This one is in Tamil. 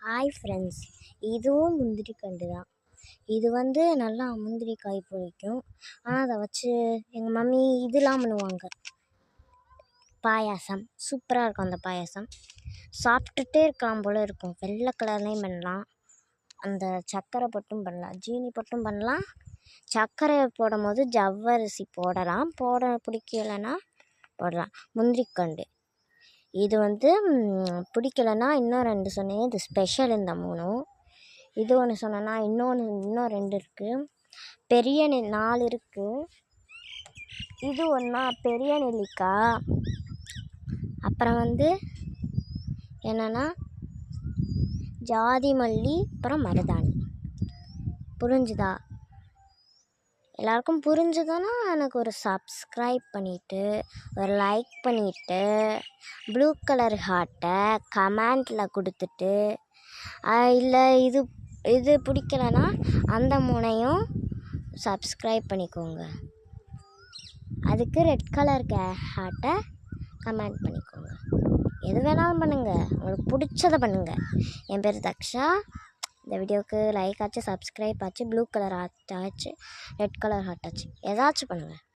ஹாய் ஃப்ரெண்ட்ஸ், இதுவும் முந்திரி கண்டு தான். இது நல்லா முந்திரி காய் பிடிக்கும். ஆனால் அதை வச்சு எங்கள் மம்மி இதெல்லாம் பண்ணுவாங்க. பாயாசம் சூப்பராக இருக்கும். அந்த பாயாசம் சாப்பிட்டுட்டே இருக்கலாம் போல் இருக்கும். வெள்ளை கலர்லேயும் பண்ணலாம், அந்த சர்க்கரை போட்டும் பண்ணலாம், ஜீனி போட்டும் பண்ணலாம். சர்க்கரை போடும் போது ஜவ்வரிசி போடலாம், பிடிக்கலைன்னா போடலாம். முந்திரிக்கண்டு இது பிடிக்கலைன்னா இன்னும் 2 சொன்னேன். இது ஸ்பெஷல். இந்த 3 இது ஒன்று சொன்னேன்னா இன்னும் 2 இருக்குது. பெரிய 4 இருக்குது. இது ஒன்றா பெரிய நெல்லிக்காய். அப்புறம் என்னென்னா ஜாதி மல்லி, அப்புறம் மருதாணி. புரிஞ்சுதா? எல்லாருக்கும் புரிஞ்சுதானா? எனக்கு ஒரு சப்ஸ்கிரைப் பண்ணிவிட்டு ஒரு லைக் பண்ணிவிட்டு ப்ளூ கலர் ஹார்ட்டை கமெண்டில் கொடுத்துட்டு, இல்லை இது பிடிக்கலைன்னா அந்த 3ஐயும் சப்ஸ்கிரைப் பண்ணிக்கோங்க. அதுக்கு ரெட் கலர் ஹார்ட்டை கமெண்ட் பண்ணிக்கோங்க. எது வேணாலும் பண்ணுங்கள், உங்களுக்கு பிடிச்சதை பண்ணுங்கள். என் பேர் தக்ஷா. இந்த வீடியோவுக்கு லைக் ஆச்சு, சப்ஸ்கிரைப் ஆச்சு, ப்ளூ கலர் ஹார்ட் ஆச்சு, ரெட் கலர் ஹார்ட் ஆச்சு, ஏதாச்சும் பண்ணுங்கள்.